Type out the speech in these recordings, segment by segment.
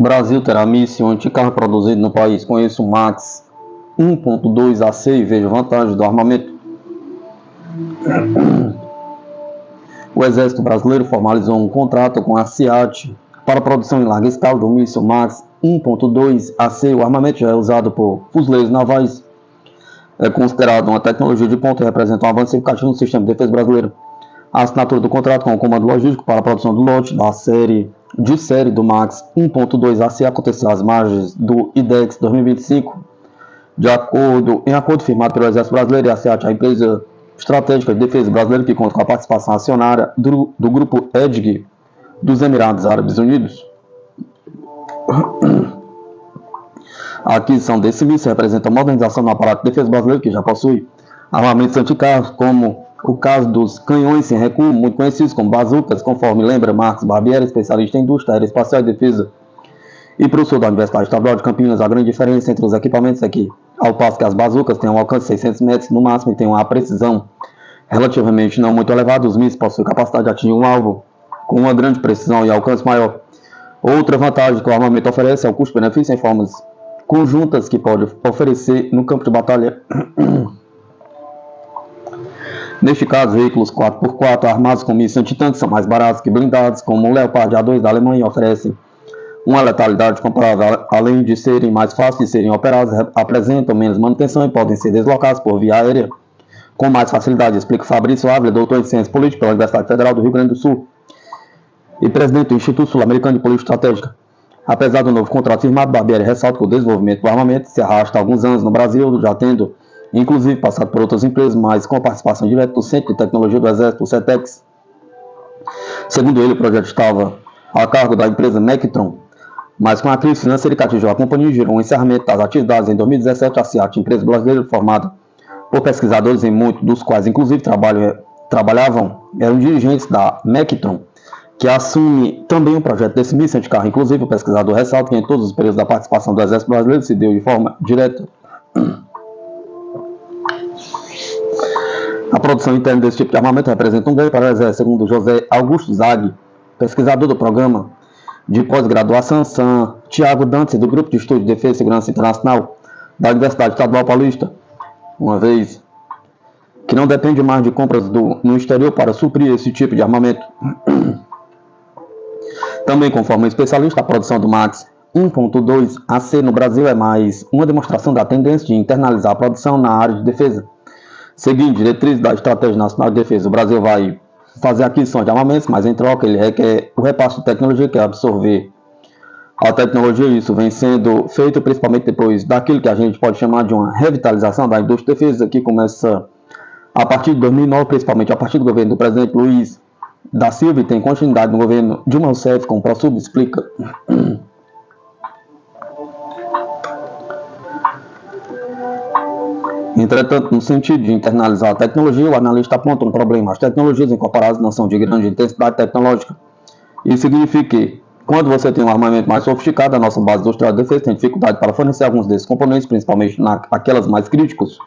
Brasil terá míssil anticarro produzido no país. Conheço o MAX 1.2 AC e vejo vantagens do armamento. O Exército Brasileiro formalizou um contrato com a CIAT para a produção em larga escala do míssil MAX 1.2 AC. O armamento já é usado por fuzileiros navais. É considerado uma tecnologia de ponta e representa um avanço significativo no sistema de defesa brasileiro. A assinatura do contrato com o comando logístico para a produção do lote da série do MAX 1.2 AC aconteceu às margens do IDEX 2025. Em acordo firmado pelo Exército Brasileiro e a CIAT, a empresa estratégica de defesa brasileira, que conta com a participação acionária do grupo EDG dos Emirados Árabes Unidos. A aquisição desse míssil representa a modernização do aparato de defesa brasileiro, que já possui armamentos anticarros, como o caso dos canhões sem recuo, muito conhecidos como bazucas, conforme lembra Marcos Barbieri, especialista em indústria aeroespacial e defesa e professor da Universidade Estadual de Campinas. A grande diferença entre os equipamentos é que, ao passo que as bazucas têm um alcance de 600 metros no máximo e têm uma precisão relativamente não muito elevada, os mísseis possuem capacidade de atingir um alvo com uma grande precisão e alcance maior. Outra vantagem que o armamento oferece é o custo-benefício em formas conjuntas que pode oferecer no campo de batalha. Neste caso, veículos 4x4 armados com mísseis antitanques são mais baratos que blindados, como o Leopard A2 da Alemanha, oferecem uma letalidade comparável, além de serem mais fáceis de serem operados, apresentam menos manutenção e podem ser deslocados por via aérea com mais facilidade, explica Fabrício Ávila, doutor em Ciências Políticas pela Universidade Federal do Rio Grande do Sul e presidente do Instituto Sul-Americano de Política Estratégica. Apesar do novo contrato firmado, Barbieri ressalta que o desenvolvimento do armamento se arrasta há alguns anos no Brasil, já tendo inclusive passado por outras empresas, mas com a participação direta do Centro de Tecnologia do Exército, o CETEX. Segundo ele, o projeto estava a cargo da empresa Mectron, mas com a crise financeira que atingiu a companhia, gerou um encerramento das atividades. Em 2017, a CIAT, empresa brasileira formada por pesquisadores, em muitos dos quais inclusive eram dirigentes da Mectron, que assume também o projeto desse míssil anticarro. Inclusive, o pesquisador ressalta que em todos os períodos da participação do Exército Brasileiro se deu de forma direta. A produção interna desse tipo de armamento representa um ganho para o Exército, segundo José Augusto Zag, pesquisador do programa de pós-graduação SAM, Tiago Dantes, do Grupo de Estudo de Defesa e Segurança Internacional da Universidade Estadual Paulista, uma vez que não depende mais de compras no exterior para suprir esse tipo de armamento. Também, conforme o especialista, a produção do MAX 1.2 AC no Brasil é mais uma demonstração da tendência de internalizar a produção na área de defesa. Seguindo diretrizes da Estratégia Nacional de Defesa, o Brasil vai fazer aquisição de armamentos, mas em troca ele requer o repasse de tecnologia, que é absorver a tecnologia. Isso vem sendo feito principalmente depois daquilo que a gente pode chamar de uma revitalização da indústria de defesa, que começa a partir de 2009, principalmente a partir do governo do presidente Luiz da Silva, e tem continuidade no governo Dilma Rousseff, como o ProSub explica. Entretanto, no sentido de internalizar a tecnologia, o analista aponta um problema. As tecnologias incorporadas não são de grande intensidade tecnológica. Isso significa que, quando você tem um armamento mais sofisticado, a nossa base industrial de defesa tem dificuldade para fornecer alguns desses componentes, principalmente naquelas mais críticos.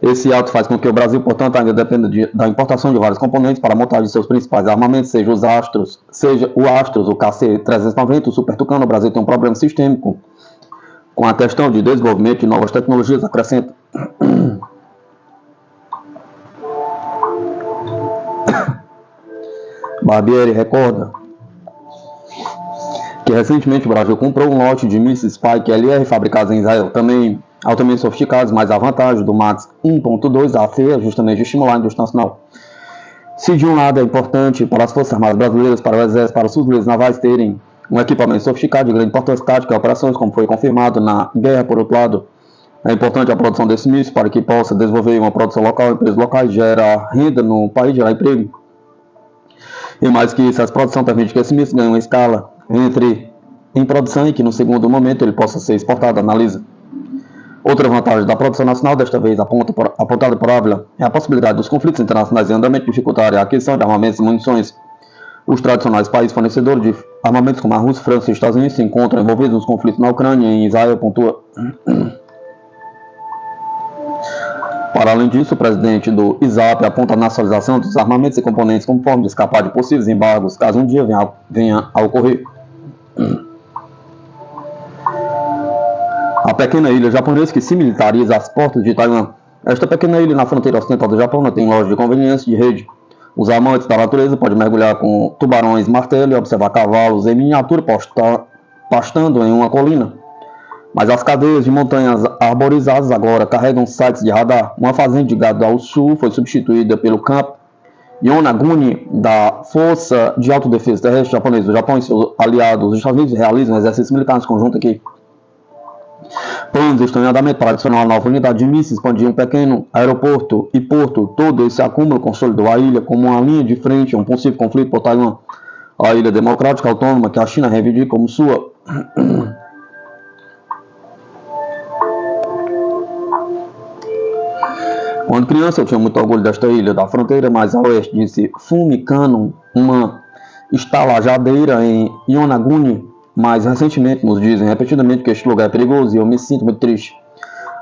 Esse ato faz com que o Brasil, portanto, ainda dependa da importação de vários componentes para a montagem de seus principais armamentos, seja o Astros, o KC-390, o Super Tucano. O Brasil tem um problema sistêmico com a questão de desenvolvimento de novas tecnologias, acrescenta. Barbieri recorda que recentemente o Brasil comprou um lote de mísseis Spike LR fabricados em Israel, também altamente sofisticados, mas a vantagem do MAX 1.2 AC é justamente estimular a indústria nacional. Se de um lado é importante para as Forças Armadas Brasileiras, para o Exército, para os fuzileiros navais terem um equipamento sofisticado de grande importância tática e operações, como foi confirmado na guerra, por outro lado, é importante a produção desse míssil para que possa desenvolver uma produção local, empresas locais, gera renda no país, gerar emprego. E mais que isso, essa produção permite que esse míssil ganhe uma escala em produção e que no segundo momento ele possa ser exportado, analisa. Outra vantagem da produção nacional, desta vez apontada por Ávila, é a possibilidade dos conflitos internacionais em andamento dificultarem a aquisição de armamentos e munições. Os tradicionais países fornecedores de armamentos como a Rússia, França e Estados Unidos se encontram envolvidos nos conflitos na Ucrânia e em Israel, pontua. Para além disso, o presidente do ISAP aponta a nacionalização dos armamentos e componentes como forma de escapar de possíveis embargos, caso um dia venha a ocorrer. pequena ilha japonesa que se militariza às portas de Taiwan. Esta pequena ilha na fronteira ocidental do Japão não tem loja de conveniência de rede. Os amantes da natureza podem mergulhar com tubarões martelo e observar cavalos em miniatura pastando em uma colina. Mas as cadeias de montanhas arborizadas agora carregam sites de radar. Uma fazenda de gado ao sul foi substituída pelo campo Yonaguni da Força de Autodefesa Terrestre Japonesa. O Japão e seus aliados, os Estados Unidos, realizam exercícios militares conjuntos aqui. Planos estão em andamento para adicionar uma nova unidade de mísseis, expandir um pequeno aeroporto e porto. Todo esse acúmulo consolidou a ilha como uma linha de frente a um possível conflito por Taiwan. A ilha democrática autônoma que a China reivindica como sua. Quando criança eu tinha muito orgulho desta ilha da fronteira mais a oeste, disse Fumikano, uma estalajadeira em Yonaguni. Mas recentemente nos dizem repetidamente que este lugar é perigoso e eu me sinto muito triste.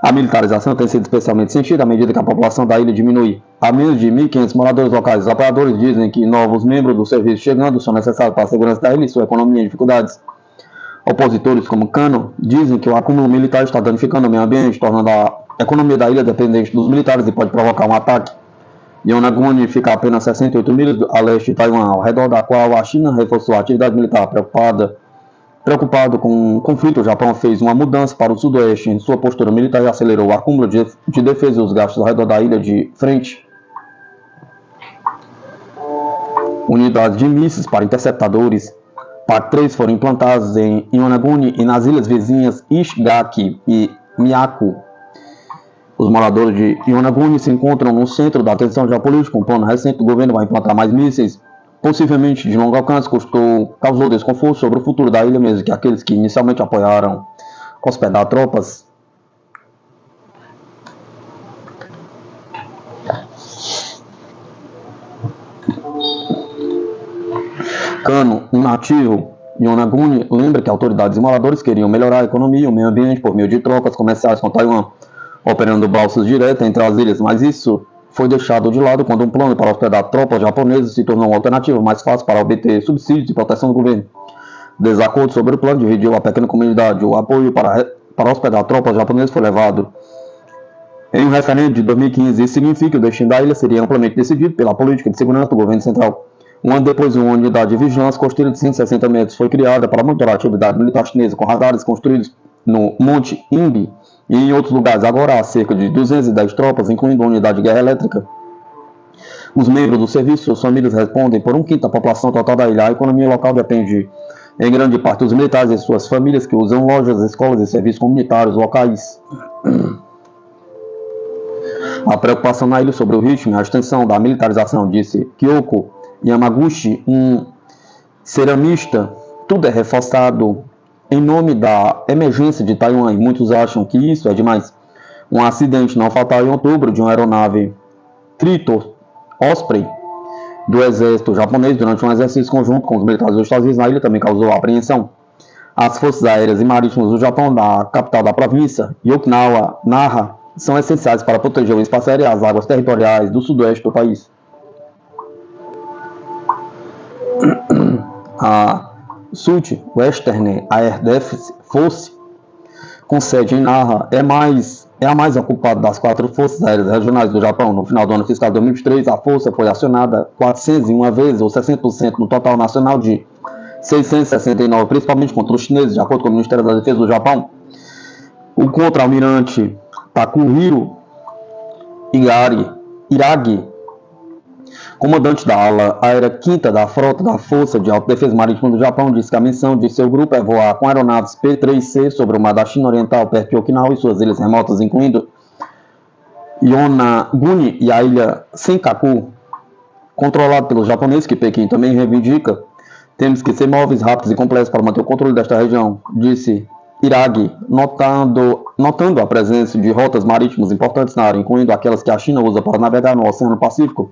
A militarização tem sido especialmente sentida à medida que a população da ilha diminui. Há menos de 1.500 moradores locais. Os apoiadores dizem que novos membros do serviço chegando são necessários para a segurança da ilha e sua economia em dificuldades. Opositores como Kano dizem que o acúmulo militar está danificando o meio ambiente, tornando a economia da ilha dependente dos militares e pode provocar um ataque. Yonaguni fica a apenas 68 milhas a leste de Taiwan, ao redor da qual a China reforçou a atividade militar. Preocupado com o conflito, o Japão fez uma mudança para o sudoeste em sua postura militar e acelerou o acúmulo de defesa e os gastos ao redor da ilha de frente. Unidades de mísseis para interceptadores PAC-3 foram implantadas em Yonaguni e nas ilhas vizinhas Ishigaki e Miyako. Os moradores de Yonaguni se encontram no centro da atenção geopolítica. Um plano recente do governo vai implantar mais mísseis, possivelmente de longo alcance, causou desconforto sobre o futuro da ilha, mesmo que aqueles que inicialmente apoiaram hospedar tropas. Kano, um nativo Yonaguni, lembra que autoridades e moradores queriam melhorar a economia e o meio ambiente por meio de trocas comerciais com Taiwan, operando balsas diretas entre as ilhas, mas isso foi deixado de lado quando um plano para hospedar tropas japonesas se tornou uma alternativa mais fácil para obter subsídios e proteção do governo. Desacordo sobre o plano dividiu a pequena comunidade. O apoio para hospedar tropas japonesas foi levado em um referendo de 2015. Isso significa que o destino da ilha seria amplamente decidido pela política de segurança do governo central. Um ano depois, uma unidade de vigilância costeira de 160 metros foi criada para monitorar a atividade militar chinesa com radares construídos no Monte Imbi e em outros lugares. Agora há cerca de 210 tropas, incluindo uma unidade de guerra elétrica. Os membros do serviço e suas famílias respondem por 1/5 da população total da ilha. A economia local depende em grande parte dos militares e suas famílias, que usam lojas, escolas e serviços comunitários locais. A preocupação na ilha sobre o ritmo e a extensão da militarização, disse Kyoko Yamaguchi, um ceramista. Tudo é reforçado em nome da emergência de Taiwan e muitos acham que isso é demais. Um acidente não fatal em outubro de uma aeronave Triton Osprey do exército japonês durante um exercício conjunto com os militares dos Estados Unidos na ilha também causou apreensão. As forças aéreas e marítimas do Japão, da capital da província, Okinawa, Naha, são essenciais para proteger o espaço aéreo e as águas territoriais do sudoeste do país. A South Western Air Force, com sede em Naha, é a mais ocupada das 4 forças aéreas regionais do Japão. No final do ano fiscal de 2023, a força foi acionada 401 vezes, ou 60% no total nacional de 669, principalmente contra os chineses, de acordo com o Ministério da Defesa do Japão. O contra-almirante Takuhiro Iragi, comandante da ala aérea 5ª da frota da Força de Autodefesa Marítima do Japão, disse que a missão de seu grupo é voar com aeronaves P-3C sobre o mar da China Oriental, perto de Okinawa e suas ilhas remotas, incluindo Yonaguni e a ilha Senkaku, controlado pelos japoneses, que Pequim também reivindica. Temos que ser móveis, rápidos e complexos para manter o controle desta região, disse Iragi, notando a presença de rotas marítimas importantes na área, incluindo aquelas que a China usa para navegar no Oceano Pacífico.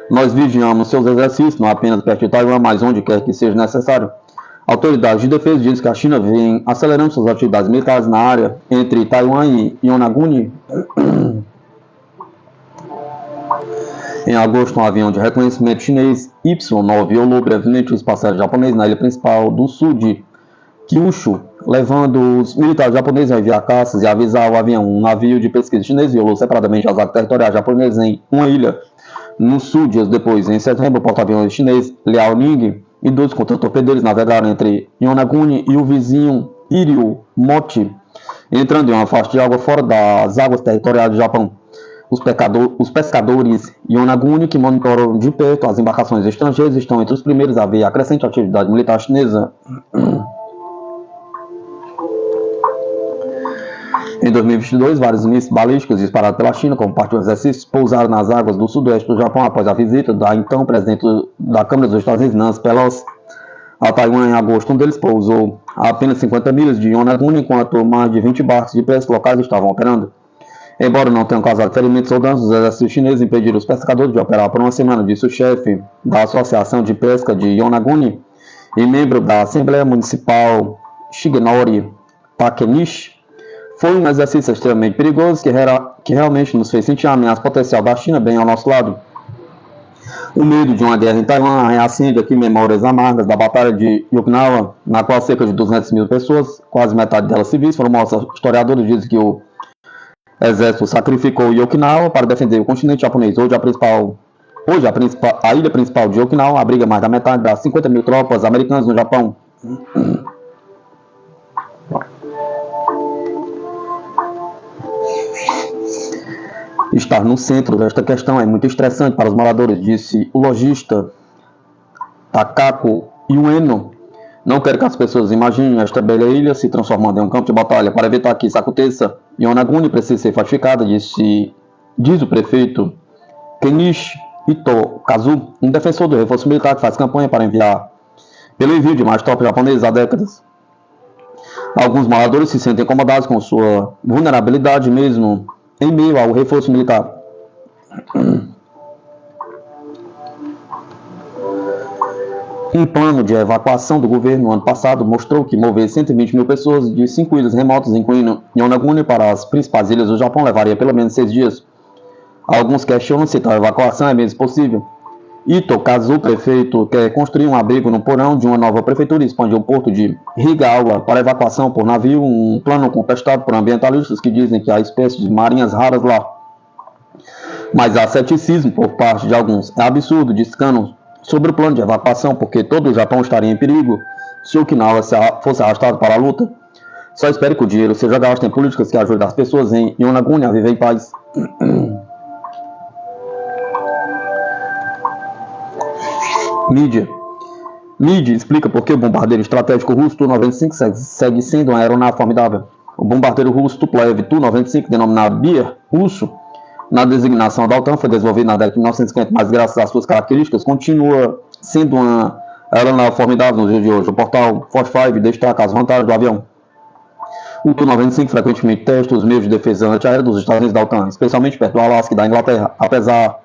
Nós vigiamos seus exercícios, não apenas perto de Taiwan, mas onde quer que seja necessário. Autoridades de defesa dizem que a China vem acelerando suas atividades militares na área entre Taiwan e Yonaguni. Em agosto, um avião de reconhecimento chinês Y-9 violou brevemente o espaço aéreo japonês na ilha principal do sul de Kyushu, levando os militares japoneses a enviar caças e avisar o avião. Um navio de pesquisa chinês violou separadamente as águas territoriais japonesas em uma ilha no sul. Dias depois, em setembro, o porta-aviões chinês Liaoning e 2 contra-torpedeiros navegaram entre Yonaguni e o vizinho Iriomote, entrando em uma faixa de água fora das águas territoriais do Japão. Os pescadores Yonaguni, que monitoram de perto as embarcações estrangeiras, estão entre os primeiros a ver a crescente atividade militar chinesa. Em 2022, vários mísseis balísticos disparados pela China como parte do exercício pousaram nas águas do sudoeste do Japão após a visita da então presidente da Câmara dos Estados Unidos, Nancy Pelosi, a Taiwan em agosto. Um deles pousou a apenas 50 milhas de Yonaguni, enquanto mais de 20 barcos de pesca locais estavam operando. Embora não tenham causado ferimentos ou danos, os exércitos chineses impediram os pescadores de operar por uma semana, disse o chefe da Associação de Pesca de Yonaguni e membro da Assembleia Municipal Shigenori Takemichi. Foi um exercício extremamente perigoso que realmente nos fez sentir a ameaça potencial da China bem ao nosso lado. O medo de uma guerra em Taiwan reacende aqui memórias amargas da Batalha de Okinawa, na qual cerca de 200 mil pessoas, quase metade delas civis, foram mortas. Historiadores dizem que o exército sacrificou Okinawa para defender o continente japonês. Hoje a ilha principal de Okinawa abriga mais da metade das 50 mil tropas americanas no Japão. Estar no centro desta questão é muito estressante para os moradores, disse o lojista Takako Ueno. Não quero que as pessoas imaginem esta bela ilha se transformando em um campo de batalha. Para evitar que isso aconteça, Yonaguni precisa ser fortificada, diz o prefeito Kenichi Itokazu, um defensor do reforço militar que faz campanha para pelo envio de mais tropas japonesas há décadas. Alguns moradores se sentem incomodados com sua vulnerabilidade mesmo em meio ao reforço militar. Um plano de evacuação do governo no ano passado mostrou que mover 120 mil pessoas de 5 ilhas remotas, incluindo Yonaguni, para as principais ilhas do Japão levaria pelo menos 6 dias. Alguns questionam se tal evacuação é mesmo possível. Itokazu, prefeito, quer construir um abrigo no porão de uma nova prefeitura e expandir o porto de Higawa para evacuação por navio, um plano contestado por ambientalistas que dizem que há espécies de marinhas raras lá. Mas há ceticismo por parte de alguns. É absurdo, diz Cannon, sobre o plano de evacuação, porque todo o Japão estaria em perigo se Okinawa fosse arrastado para a luta. Só espero que o dinheiro seja gasto em políticas que ajudem as pessoas em Yonaguni a viver em paz. Mídia explica por que o bombardeiro estratégico russo Tu-95 segue sendo uma aeronave formidável. O bombardeiro russo Tupolev Tu-95, denominado Bear russo, na designação da OTAN, foi desenvolvido na década de 1950, mas graças às suas características, continua sendo uma aeronave formidável nos dias de hoje. O portal 45 destaca as vantagens do avião. O Tu-95 frequentemente testa os meios de defesa antiaérea dos Estados Unidos da OTAN, especialmente perto do Alasca e da Inglaterra, apesar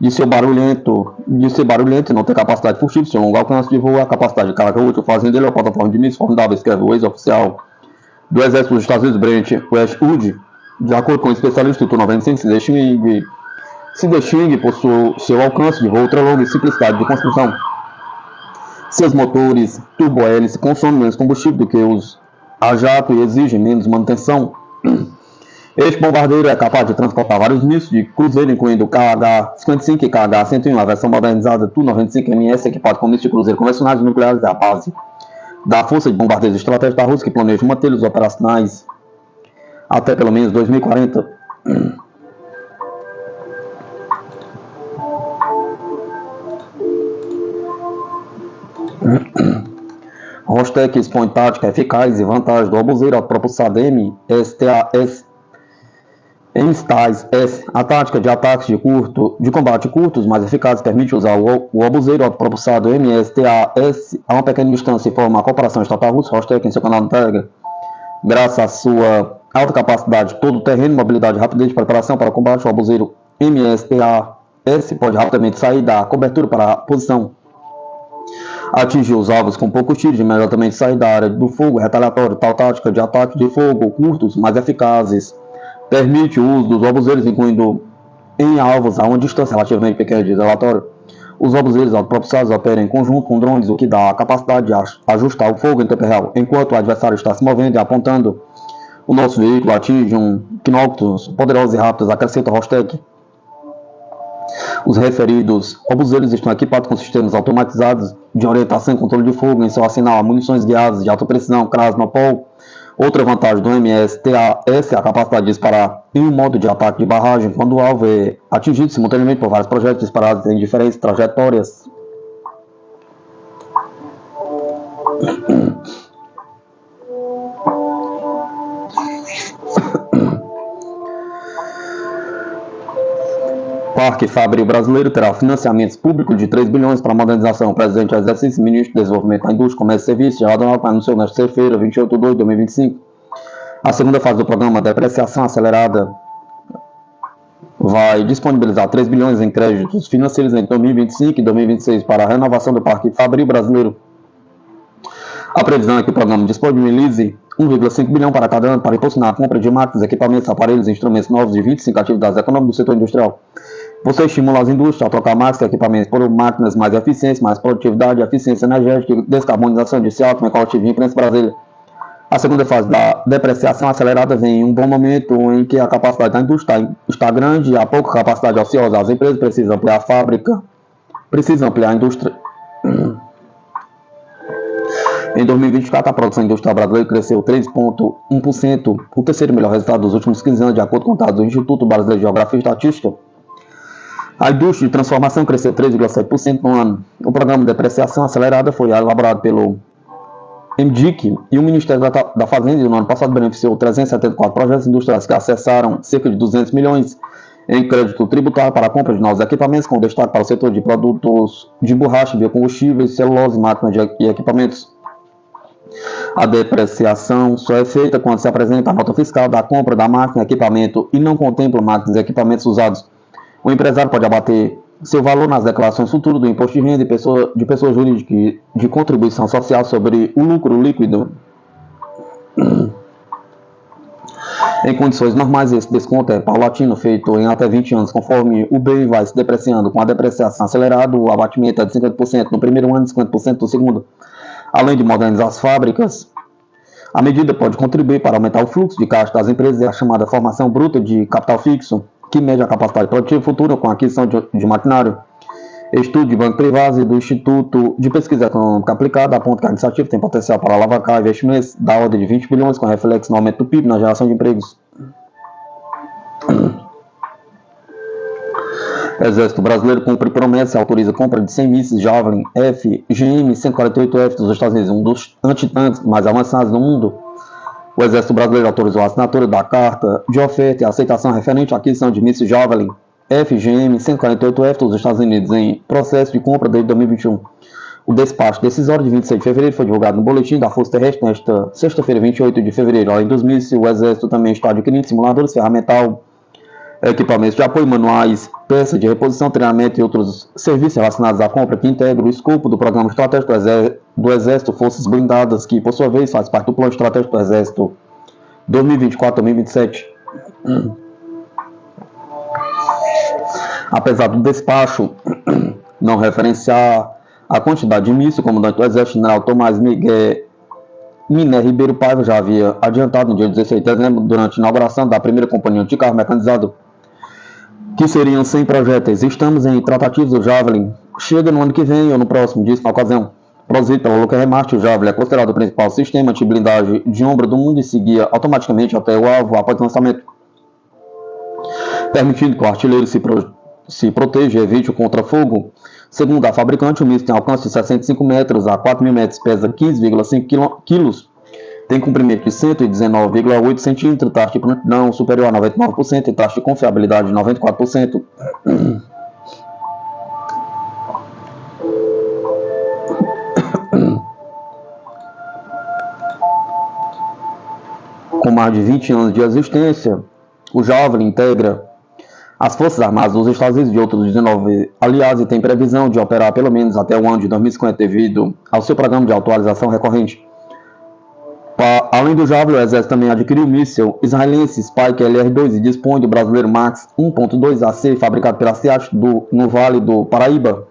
de ser barulhento e não ter capacidade furtiva, seu longo alcance de voo, a capacidade de carga útil, fazendo dele uma plataforma de mísseis formidável, escreve o ex-oficial do Exército dos Estados Unidos, Brent Westwood. De acordo com o especialista, o Tu-95 se distingue por seu alcance de voo ultra-longo e simplicidade de construção. Seus motores turbo-hélice consomem menos combustível do que os a jato e exigem menos manutenção. Este bombardeiro é capaz de transportar vários mísseis de cruzeiro, incluindo o KH-55 e KH-101, a versão modernizada Tu-95MS, equipado com mísseis de cruzeiro convencionais e nucleares, é a base da Força de Bombardeiros Estratégicos da Rússia, que planeja mantê-los operacionais até pelo menos 2040. Rostec expõe tática eficaz e vantagens do obuseiro autopropulsado MSTAS em STAS S. A tática de ataques de combate curtos mais eficazes permite usar o obuseiro autopropulsado MSTAS a uma pequena distância e forma a cooperação estatal russa. Rostec em seu canal no Telegram. Graças à sua alta capacidade, todo o terreno, mobilidade e rapidez de preparação para o combate, o obuseiro MSTAS pode rapidamente sair da cobertura para a posição, atingir os alvos com poucos tiros e imediatamente sair da área do fogo retaliatório. Tal tática de ataque de fogo curtos mais eficazes permite o uso dos obuseiros, incluindo em alvos a uma distância relativamente pequena de relatório. Os obuseires autopropulsados operam em conjunto com drones, o que dá a capacidade de ajustar o fogo em tempo real, enquanto o adversário está se movendo e apontando. O nosso veículo atinge um Knoctus poderoso e rápido, acrescenta Rostec. Os referidos obuseiros estão equipados com sistemas automatizados de orientação e controle de fogo em seu arsenal, munições guiadas de alta precisão, Krasnopol. Outra vantagem do MSTAS é a capacidade de disparar em um modo de ataque de barragem quando o alvo é atingido simultaneamente por vários projéteis disparados em diferentes trajetórias. Parque Fabril brasileiro terá financiamentos públicos de 3 bilhões para a modernização. O presidente exercício e ministro do Desenvolvimento da Indústria, Comércio e Serviços, Geraldo Alckmin, anunciou nesta terça-feira, 28 de 2 de 2025. A segunda fase do programa de depreciação acelerada vai disponibilizar 3 bilhões em créditos financeiros entre 2025 e 2026 para a renovação do Parque Fabril brasileiro. A previsão é que o programa disponibilize 1,5 bilhão para cada ano para impulsionar a compra de máquinas, equipamentos, aparelhos e instrumentos novos de 25 atividades econômicas do setor industrial. Você estimula as indústrias a trocar máquinas e equipamentos por máquinas mais eficientes, mais produtividade, eficiência energética e descarbonização de Seattle, Coletivo e Imprensa Brasília. A segunda fase da depreciação acelerada vem em um bom momento em que a capacidade da indústria está grande e há pouca capacidade ociosa. As empresas precisam ampliar a fábrica, precisam ampliar a indústria. Em 2024, a produção industrial brasileira cresceu 3,1%, o terceiro melhor resultado dos últimos 15 anos, de acordo com dados do Instituto Brasileiro de Geografia e Estatística. A indústria de transformação cresceu 3,7% no ano. O programa de depreciação acelerada foi elaborado pelo MDIC e o Ministério da Fazenda, no ano passado, beneficiou 374 projetos industriais que acessaram cerca de 200 milhões em crédito tributário para a compra de novos equipamentos, com destaque para o setor de produtos de borracha, biocombustíveis, celulose, máquinas e equipamentos. A depreciação só é feita quando se apresenta a nota fiscal da compra da máquina e equipamento e não contempla máquinas e equipamentos usados. O empresário pode abater seu valor nas declarações futuras do imposto de renda de pessoa jurídica e de contribuição social sobre o lucro líquido. Em condições normais, esse desconto é paulatino, feito em até 20 anos, conforme o bem vai se depreciando. Com a depreciação acelerada, o abatimento é de 50% no primeiro ano e 50% no segundo. Além de modernizar as fábricas, a medida pode contribuir para aumentar o fluxo de caixa das empresas e a chamada formação bruta de capital fixo, que mede a capacidade produtiva futura com a aquisição de maquinário. Estudo de bancos privados e do Instituto de Pesquisa Econômica Aplicada aponta que a iniciativa tem potencial para alavancar investimentos da ordem de 20 bilhões, com reflexo no aumento do PIB e na geração de empregos. O Exército Brasileiro cumpre promessa e autoriza a compra de 100 mísseis Javelin FGM-148F dos Estados Unidos, um dos antitanques mais avançados do mundo. O Exército Brasileiro autorizou a assinatura da carta de oferta e aceitação referente à aquisição de mísseis Javelin FGM-148F dos Estados Unidos em processo de compra desde 2021. O despacho decisório de 26 de fevereiro foi divulgado no boletim da Força Terrestre nesta sexta-feira, 28 de fevereiro. Além dos mísseis, o Exército também está adquirindo simuladores, ferramental, equipamentos de apoio, manuais, peças de reposição, treinamento e outros serviços relacionados à compra que integram o escopo do Programa Estratégico do Exército Forças Blindadas, que, por sua vez, faz parte do Plano Estratégico do Exército 2024-2027. Apesar do despacho não referenciar a quantidade de mísseis, o comandante do Exército, General Tomás Miguel Miné Ribeiro Paiva, já havia adiantado no dia 16 de dezembro, durante a inauguração da primeira companhia de carro mecanizado, que seriam 100 projéteis. Estamos em tratativas do Javelin. Chega no ano que vem ou no próximo, disse na ocasião. Produzido pela Lockheed Martin, o Javelin é considerado o principal sistema anti-blindagem de ombro do mundo e seguia automaticamente até o alvo após o lançamento, permitindo que o artilheiro se proteja e evite o contrafogo. Segundo a fabricante, o míssil tem alcance de 65 metros a 4.000 metros, pesa 15,5 kg, tem comprimento de 119,8 cm, taxa de prontidão superior a 99% e taxa de confiabilidade de 94%. Com mais de 20 anos de existência, o Javelin integra as Forças Armadas dos Estados Unidos e de outros 19 aliados e tem previsão de operar pelo menos até o ano de 2050 devido ao seu programa de atualização recorrente. Além do Javelin, o Exército também adquiriu o míssil israelense Spike LR-2 e dispõe do brasileiro Max 1.2AC, fabricado pela SEAT no Vale do Paraíba.